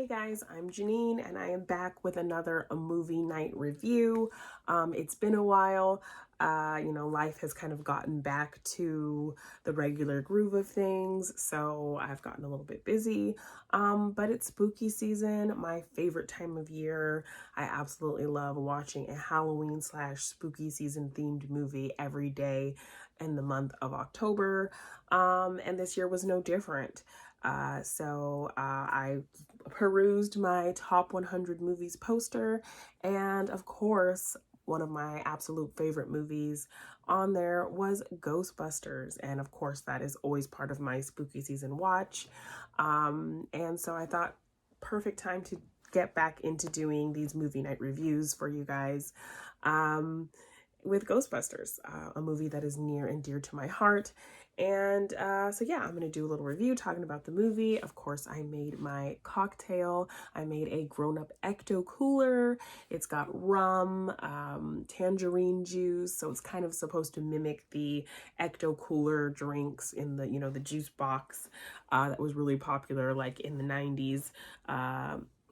Hey guys, I'm Jeannine and I am back with another movie night review. It's been a while. Life has kind of gotten back to the regular groove of things, so I've gotten a little bit busy. But it's spooky season, my favorite time of year. I absolutely love watching a Halloween slash spooky season themed movie every day in the month of October. And this year was no different. I perused my top 100 movies poster, and of course, one of my absolute favorite movies on there was Ghostbusters, and of course, that is always part of my spooky season watch. And so I thought, perfect time to get back into doing these movie night reviews for you guys. With Ghostbusters, a movie that is near and dear to my heart. And so yeah, I'm gonna do a little review talking about the movie. Of course, I made my cocktail. I made a grown-up ecto cooler. It's got rum, tangerine juice, so it's kind of supposed to mimic the ecto cooler drinks in the the juice box that was really popular like in the 90s.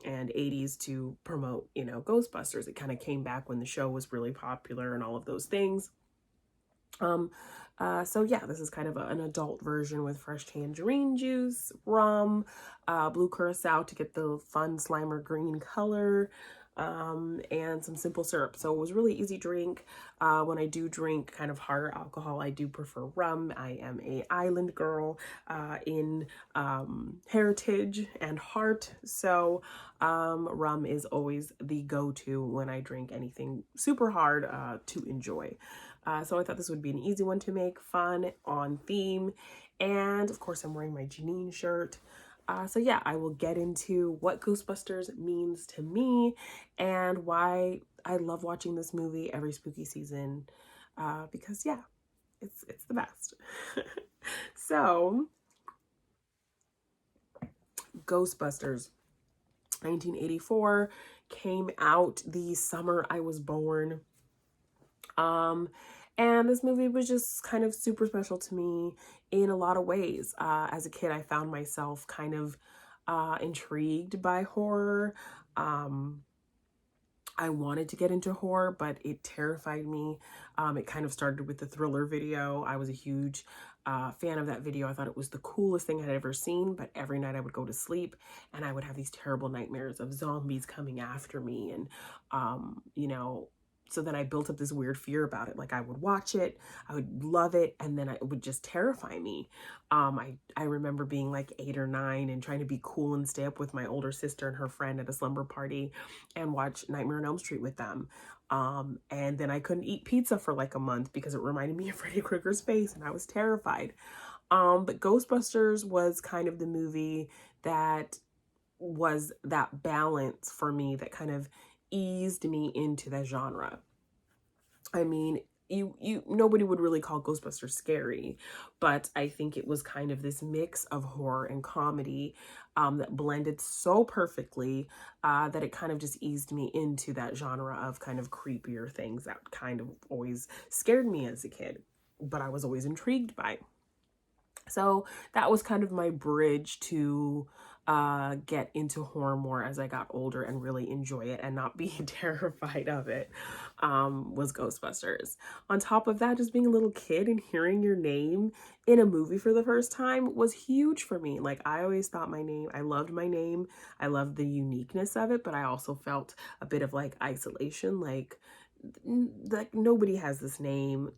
And 80s to promote, Ghostbusters. It kind of came back when the show was really popular and all of those things. So yeah, this is kind of an adult version with fresh tangerine juice, rum, blue curacao to get the fun Slimer green color, and some simple syrup. So it was really easy drink. When I do drink kind of harder alcohol, I do prefer rum. I am a island girl in heritage and heart. So rum is always the go-to when I drink anything super hard to enjoy. So I thought this would be an easy one to make, fun, on theme. And of course, I'm wearing my Jeannine shirt. So yeah, I will get into what Ghostbusters means to me and why I love watching this movie every spooky season. Because yeah, it's the best. So, Ghostbusters, 1984, came out the summer I was born. And this movie was just kind of super special to me in a lot of ways. As a kid, I found myself kind of intrigued by horror. I wanted to get into horror, but it terrified me. It kind of started with the Thriller video. I was a huge fan of that video. I thought it was the coolest thing I'd ever seen, but every night I would go to sleep and I would have these terrible nightmares of zombies coming after me. And, so then I built up this weird fear about it. Like I would watch it, I would love it, and then it would just terrify me. I remember being like 8 or 9 and trying to be cool and stay up with my older sister and her friend at a slumber party and watch Nightmare on Elm Street with them. And then I couldn't eat pizza for like a month because it reminded me of Freddy Krueger's face and I was terrified. But Ghostbusters was kind of the movie that was that balance for me that kind of eased me into that genre. I mean, nobody would really call Ghostbusters scary, but I think it was kind of this mix of horror and comedy that blended so perfectly that it kind of just eased me into that genre of kind of creepier things that kind of always scared me as a kid, but I was always intrigued by. So that was kind of my bridge to get into horror more as I got older and really enjoy it and not be terrified of it, was Ghostbusters. On top of that, just being a little kid and hearing your name in a movie for the first time was huge for me. Like I always thought I loved my name. I loved the uniqueness of it, but I also felt a bit of like isolation, like nobody has this name,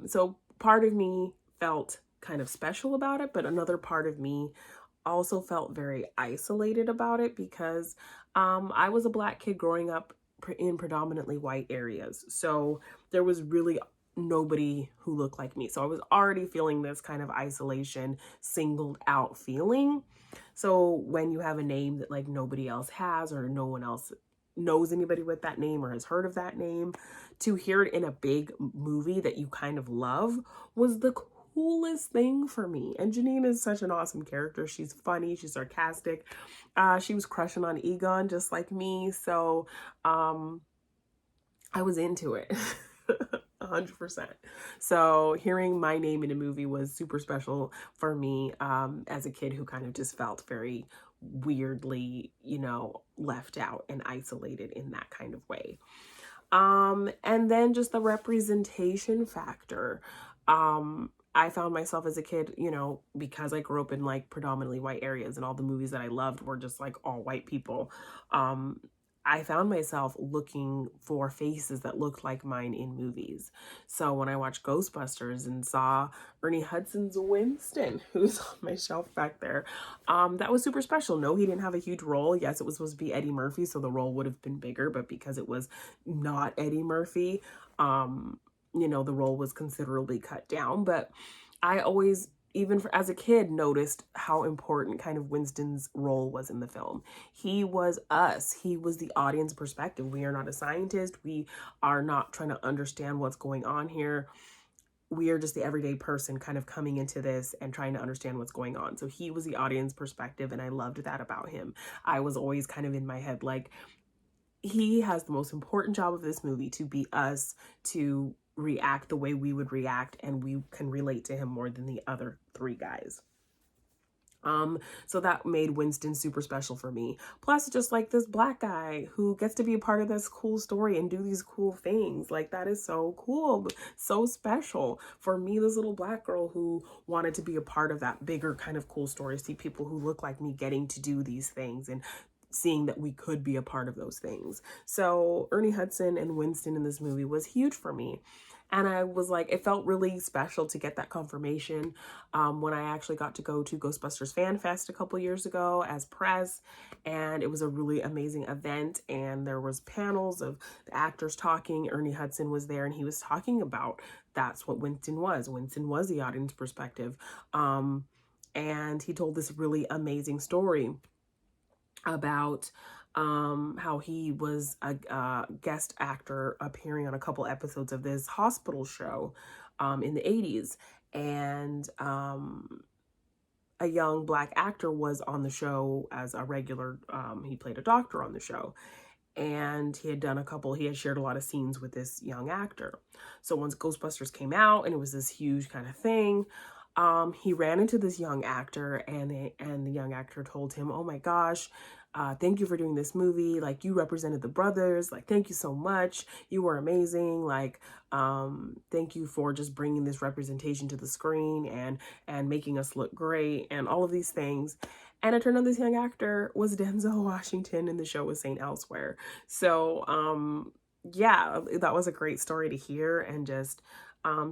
so part of me felt kind of special about it, but another part of me also felt very isolated about it because I was a Black kid growing up in predominantly white areas. So there was really nobody who looked like me. So I was already feeling this kind of isolation, singled out feeling. So when you have a name that like nobody else has or no one else knows anybody with that name or has heard of that name, to hear it in a big movie that you kind of love was the coolest thing for me. And Jeannine is such an awesome character. She's funny, she's sarcastic. She was crushing on Egon just like me. So I was into it. 100%. So hearing my name in a movie was super special for me as a kid who kind of just felt very weirdly, left out and isolated in that kind of way. And then just the representation factor. I found myself as a kid, because I grew up in like predominantly white areas and all the movies that I loved were just like all white people. Um, I found myself looking for faces that looked like mine in movies. So when I watched Ghostbusters and saw Ernie Hudson's Winston, who's on my shelf back there, that was super special. No, he didn't have a huge role. Yes, it was supposed to be Eddie Murphy, so the role would have been bigger, but because it was not Eddie Murphy, the role was considerably cut down. But I always, even as a kid, noticed how important kind of Winston's role was in the film. He was us. He was the audience perspective. We are not a scientist. We are not trying to understand what's going on here. We are just the everyday person kind of coming into this and trying to understand what's going on. So he was the audience perspective, and I loved that about him. I was always kind of in my head like, he has the most important job of this movie, to be us, to react the way we would react, and we can relate to him more than the other three guys. So that made Winston super special for me. Plus, just like this black guy who gets to be a part of this cool story and do these cool things. Like, that is so cool, so special for me, this little black girl who wanted to be a part of that bigger kind of cool story. See people who look like me getting to do these things and seeing that we could be a part of those things. So Ernie Hudson and Winston in this movie was huge for me. And I was like, it felt really special to get that confirmation when I actually got to go to Ghostbusters Fan Fest a couple years ago as press. And it was a really amazing event. And there was panels of the actors talking. Ernie Hudson was there, and he was talking about that's what Winston was. Winston was the audience perspective. And he told this really amazing story about how he was a guest actor appearing on a couple episodes of this hospital show in the 80s. And a young black actor was on the show as a regular, he played a doctor on the show. And he had shared a lot of scenes with this young actor. So once Ghostbusters came out and it was this huge kind of thing, he ran into this young actor, and the young actor told him, "Oh my gosh, thank you for doing this movie. Like, you represented the brothers. Like, thank you so much. You were amazing. Like, thank you for just bringing this representation to the screen and making us look great," and all of these things. And it turned out this young actor was Denzel Washington, and the show was Saint Elsewhere. So, yeah, that was a great story to hear, and just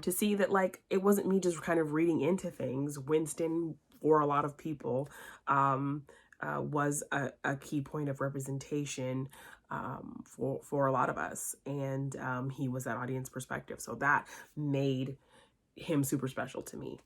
to see that, like, it wasn't me just kind of reading into things. Winston, for a lot of people, was a key point of representation for a lot of us. And he was that audience perspective. So that made him super special to me.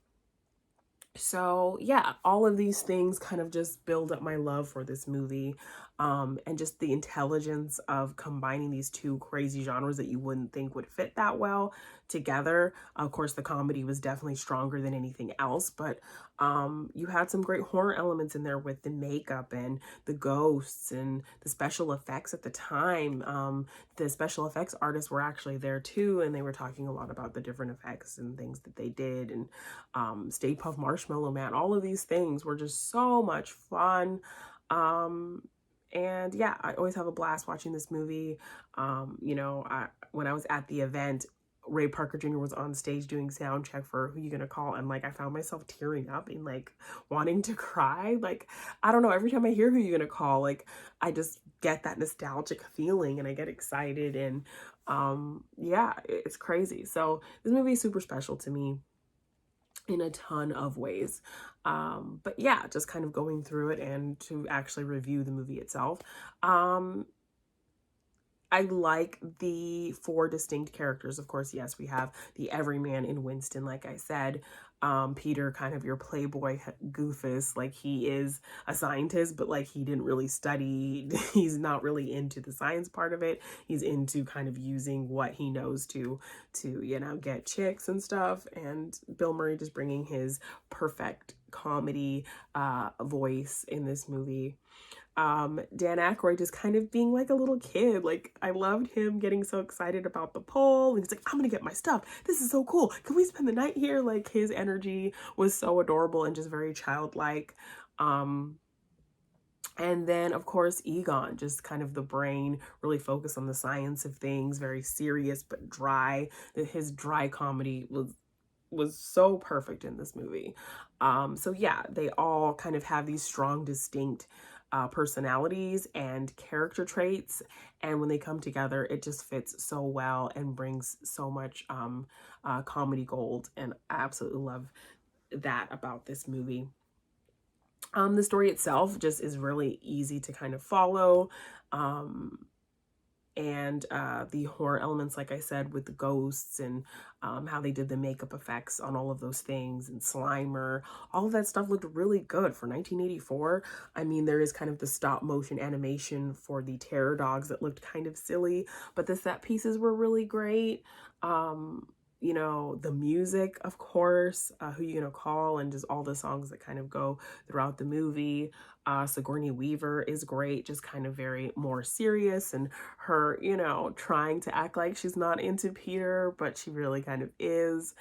So yeah, all of these things kind of just build up my love for this movie, and just the intelligence of combining these two crazy genres that you wouldn't think would fit that well together. Of course, the comedy was definitely stronger than anything else, but you had some great horror elements in there with the makeup and the ghosts and the special effects at the time. The special effects artists were actually there too, and they were talking a lot about the different effects and things that they did, and Stay Puft Marshmallow Man, all of these things were just so much fun. And yeah, I always have a blast watching this movie. When I was at the event, Ray Parker Jr. was on stage doing sound check for Who You Gonna Call, and like I found myself tearing up and like wanting to cry. Like, I don't know, every time I hear Who You Gonna Call, like I just get that nostalgic feeling and I get excited, and yeah, it's crazy. So this movie is super special to me in a ton of ways. But yeah, just kind of going through it and to actually review the movie itself. I like the four distinct characters. Of course, yes, we have the everyman in Winston, like I said. Peter, kind of your playboy goofus, like he is a scientist, but like he didn't really study. He's not really into the science part of it. He's into kind of using what he knows to get chicks and stuff. And Bill Murray just bringing his perfect comedy voice in this movie. Dan Aykroyd just kind of being like a little kid. Like, I loved him getting so excited about the poll, and he's like, I'm gonna get my stuff. This is so cool. Can we spend the night here? Like, his energy was so adorable and just very childlike. And then, of course, Egon, just kind of the brain, really focused on the science of things, very serious but dry. His dry comedy was so perfect in this movie. So yeah, they all kind of have these strong, distinct personalities and character traits, and when they come together, it just fits so well and brings so much comedy gold. And I absolutely love that about this movie. The story itself just is really easy to kind of follow. Um, and the horror elements, like I said, with the ghosts and how they did the makeup effects on all of those things, and Slimer, all of that stuff looked really good for 1984. I mean, there is kind of the stop motion animation for the terror dogs that looked kind of silly, but the set pieces were really great. Um, you know, the music, of course, Who You Gonna Call, and just all the songs that kind of go throughout the movie. Sigourney Weaver is great, just kind of very more serious, and her, you know, trying to act like she's not into Peter, but she really kind of is.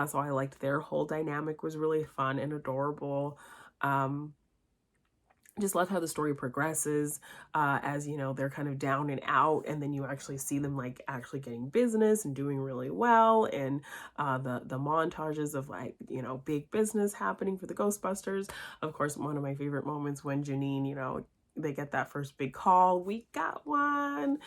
So I liked their whole dynamic, was really fun and adorable. Um, just love how the story progresses, as you know, they're kind of down and out, and then you actually see them like actually getting business and doing really well, and the montages of, like, you know, big business happening for the Ghostbusters. Of course, one of my favorite moments when Jeannine, you know, they get that first big call, we got one.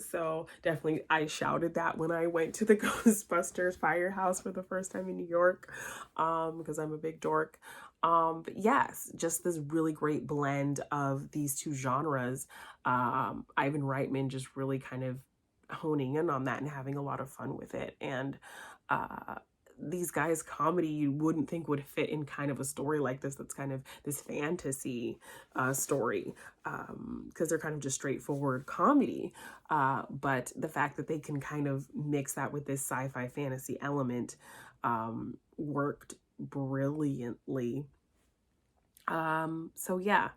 So definitely I shouted that when I went to the Ghostbusters firehouse for the first time in New York, because I'm a big dork. But yes, just this really great blend of these two genres. Ivan Reitman just really kind of honing in on that and having a lot of fun with it. And uh, these guys' comedy you wouldn't think would fit in kind of a story like this, that's kind of this fantasy story, because they're kind of just straightforward comedy. But the fact that they can kind of mix that with this sci-fi fantasy element worked brilliantly. So yeah,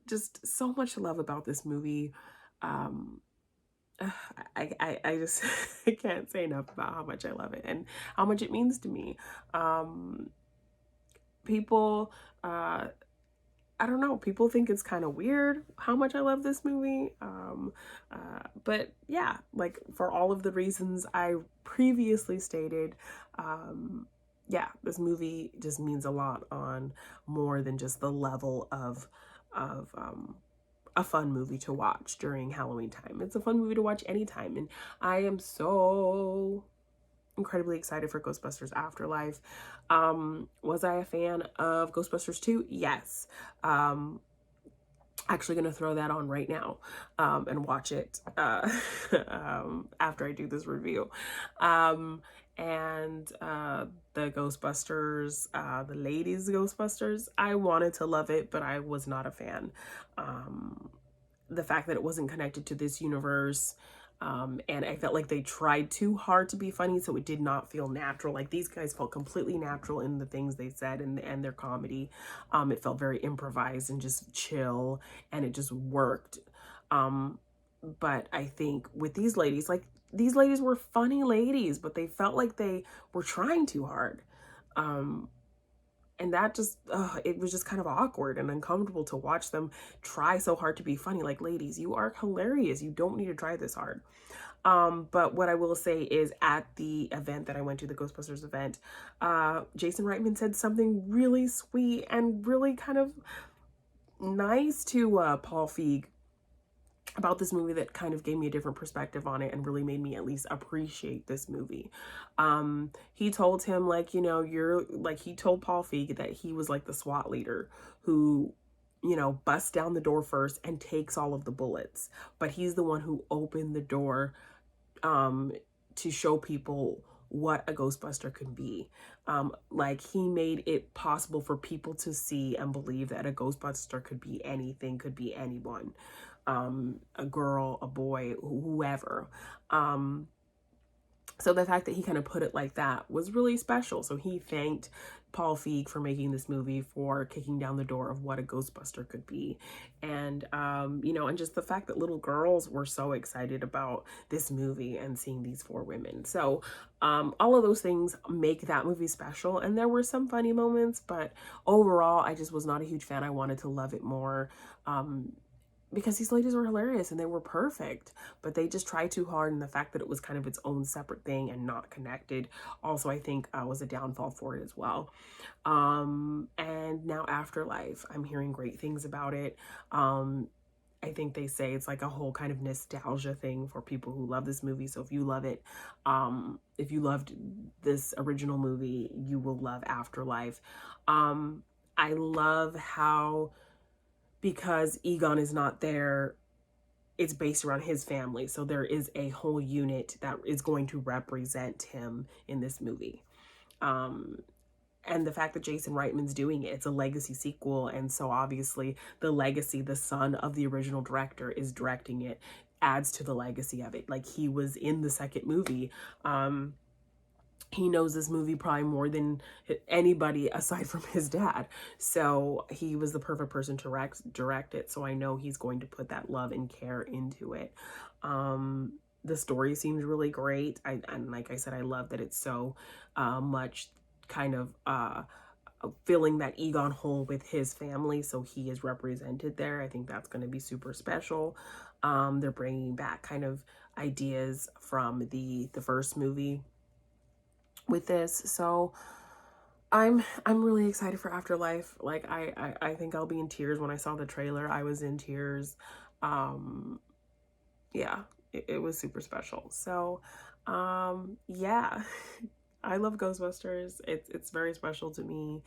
just so much love about this movie. Um, I just I can't say enough about how much I love it and how much it means to me. Um, People, I don't know, people think it's kind of weird how much I love this movie. But yeah, like for all of the reasons I previously stated, yeah, this movie just means a lot on more than just the level of a fun movie to watch during Halloween time. It's a fun movie to watch anytime, and I am so incredibly excited for Ghostbusters Afterlife. Was I a fan of Ghostbusters 2? Yes. Actually gonna throw that on right now and watch it after I do this review. Um, and the Ghostbusters, the ladies Ghostbusters, I wanted to love it, but I was not a fan. The fact that it wasn't connected to this universe, and I felt like they tried too hard to be funny, so it did not feel natural. Like, these guys felt completely natural in the things they said and their comedy. It felt very improvised and just chill, and it just worked. But I think with these ladies, like, these ladies were funny ladies, but they felt like they were trying too hard. Um, and that just it was just kind of awkward and uncomfortable to watch them try so hard to be funny. Like, ladies, you are hilarious, you don't need to try this hard. But what I will say is, at the event that I went to, the Ghostbusters event, Jason Reitman said something really sweet and really kind of nice to Paul Feig about this movie, that kind of gave me a different perspective on it and really made me at least appreciate this movie. He told him, like, you know, you're like, he told Paul Feig that he was like the SWAT leader who, you know, busts down the door first and takes all of the bullets, but he's the one who opened the door to show people what a Ghostbuster could be. Like, he made it possible for people to see and believe that a Ghostbuster could be anything, could be anyone, a girl, a boy, whoever. So the fact that he kind of put it like that was really special. So he thanked Paul Feig for making this movie, for kicking down the door of what a Ghostbuster could be. And, you know, and just the fact that little girls were so excited about this movie and seeing these four women. So all of those things make that movie special. And there were some funny moments, but overall, I just was not a huge fan. I wanted to love it more. Because these ladies were hilarious and they were perfect, but they just tried too hard, and the fact that it was kind of its own separate thing and not connected also, I think, was a downfall for it as well. And now Afterlife, I'm hearing great things about it. I think they say it's like a whole kind of nostalgia thing for people who love this movie. So if you love it, if you loved this original movie, you will love Afterlife. I love how, because Egon is not there, it's based around his family. So there is a whole unit that is going to represent him in this movie. And the fact that Jason Reitman's doing it, it's a legacy sequel. And so obviously the legacy, the son of the original director is directing it, adds to the legacy of it. Like, he was in the second movie. He knows this movie probably more than anybody aside from his dad. So he was the perfect person to direct it. So I know he's going to put that love and care into it. The story seems really great. And like I said, I love that it's so much kind of filling that Egon hole with his family. So he is represented there. I think that's going to be super special. They're bringing back kind of ideas from the first movie with this. So I'm really excited for Afterlife. Like, I think I'll be in tears. When I saw the trailer, I was in tears. Yeah, it was super special. So yeah. I love Ghostbusters. It's very special to me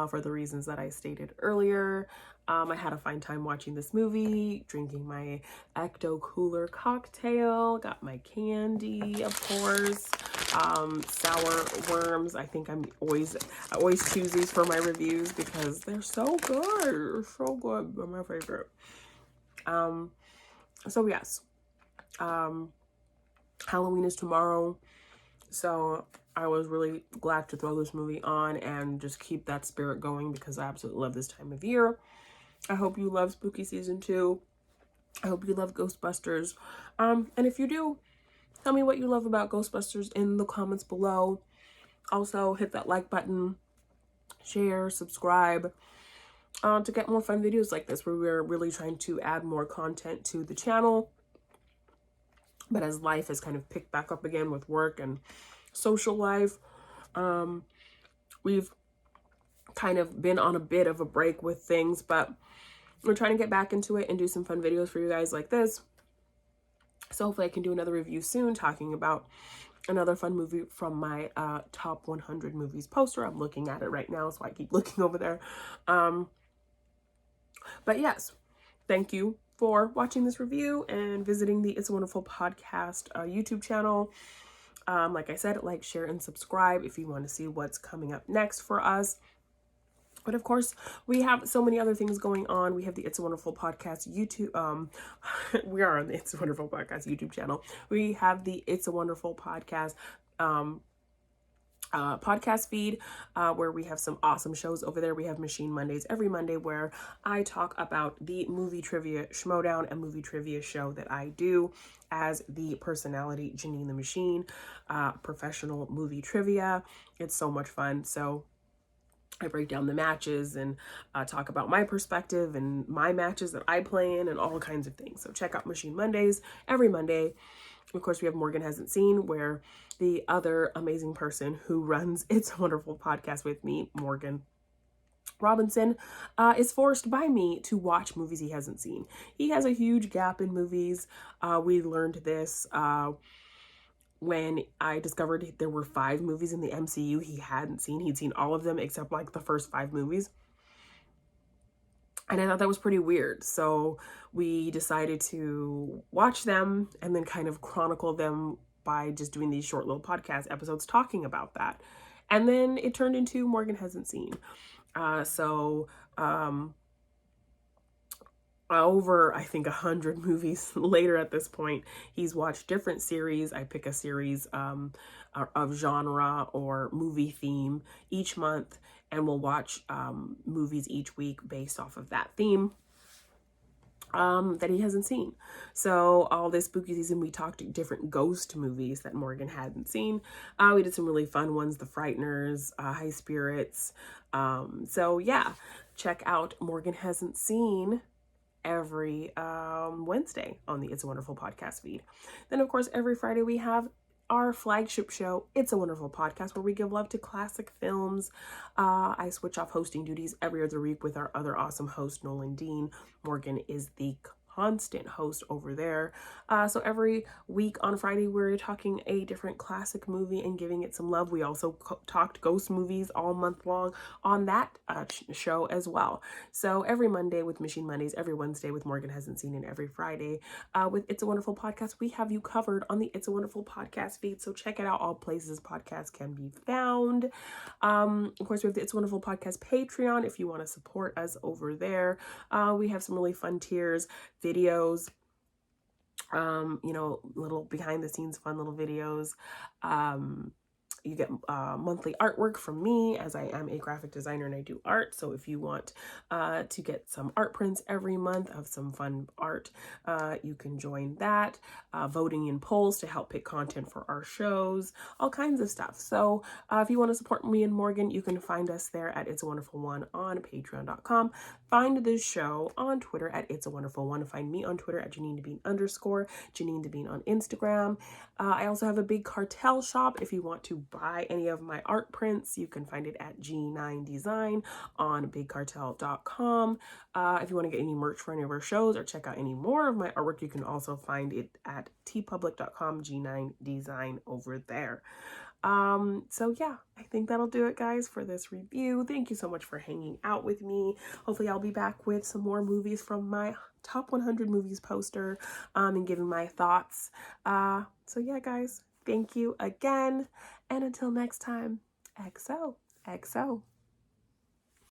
for the reasons that I stated earlier. I had a fine time watching this movie, drinking my Ecto Cooler cocktail, got my candy, of course, sour worms. I think I always choose these for my reviews because they're so good. They're so good. They're my favorite. So yes, Halloween is tomorrow. So I was really glad to throw this movie on and just keep that spirit going, because I absolutely love this time of year. I hope you love spooky season 2. I hope you love Ghostbusters. And if you do, tell me what you love about Ghostbusters in the comments below. Also, hit that like button, share, subscribe, to get more fun videos like this, where we're really trying to add more content to the channel. But as life has kind of picked back up again with work and social life, we've kind of been on a bit of a break with things, but we're trying to get back into it and do some fun videos for you guys like this. So hopefully I can do another review soon, talking about another fun movie from my top 100 movies poster. I'm looking at it right now, so I keep looking over there. But yes, thank you for watching this review and visiting the It's a Wonderful Podcast YouTube channel. Like I said, like, share, and subscribe if you want to see what's coming up next for us. But of course, we have so many other things going on. We have the It's a Wonderful Podcast YouTube. We are on the It's a Wonderful Podcast YouTube channel. We have the It's a Wonderful Podcast podcast feed, where we have some awesome shows over there. We have Machine Mondays every Monday, where I talk about the movie trivia schmodown, a movie trivia show that I do as the personality Jeannine the Machine, professional movie trivia. It's so much fun. So I break down the matches and talk about my perspective and my matches that I play in and all kinds of things. So check out Machine Mondays every Monday. Of course, we have Morgan Hasn't Seen, where the other amazing person who runs It's a Wonderful Podcast with me, Morgan Robinson, is forced by me to watch movies he hasn't seen. He has a huge gap in movies. We learned this when I discovered there were 5 movies in the MCU he hadn't seen. He'd seen all of them except like the first 5 movies. And I thought that was pretty weird. So we decided to watch them and then kind of chronicle them by just doing these short little podcast episodes talking about that. And then it turned into Morgan Hasn't Seen. over, I think, 100 movies later at this point. He's watched different series. I pick a series of genre or movie theme each month, and we'll watch movies each week based off of that theme that he hasn't seen. So all this spooky season, we talked different ghost movies that Morgan hadn't seen. We did some really fun ones, The Frighteners, High Spirits. So yeah, check out Morgan Hasn't Seen every Wednesday on the It's a Wonderful podcast feed. Then, of course, every Friday we have our flagship show, It's a Wonderful Podcast, where we give love to classic films. I switch off hosting duties every other week with our other awesome host, Nolan Dean. Morgan is the constant host over there. So every week on Friday, we're talking a different classic movie and giving it some love. We also talked ghost movies all month long on that show as well. So every Monday with Machine Mondays, every Wednesday with Morgan Hasn't Seen, and every Friday with It's a Wonderful Podcast, we have you covered on the It's a Wonderful Podcast feed. So check it out, all places podcasts can be found. Of course, we have the It's a Wonderful Podcast Patreon if you want to support us over there. We have some really fun tiers, videos, little behind the scenes fun little videos. You get monthly artwork from me, as I am a graphic designer and I do art. So if you want to get some art prints every month of some fun art, you can join that. Voting in polls to help pick content for our shows, all kinds of stuff. So if you want to support me and Morgan, you can find us there at It's a Wonderful One on patreon.com. Find this show on Twitter at It's a Wonderful One. Find me on Twitter at Jeannine_, Jeannine on Instagram. I also have a big cartel shop. If you want to buy any of my art prints, you can find it at G9 Design on bigcartel.com. If you want to get any merch for any of our shows or check out any more of my artwork, you can also find it at tpublic.com, G9 Design over there. So yeah, I think that'll do it, guys, for this review. Thank you so much for hanging out with me. Hopefully I'll be back with some more movies from my top 100 movies poster, and giving my thoughts. So yeah, guys, thank you again. And until next time, XO.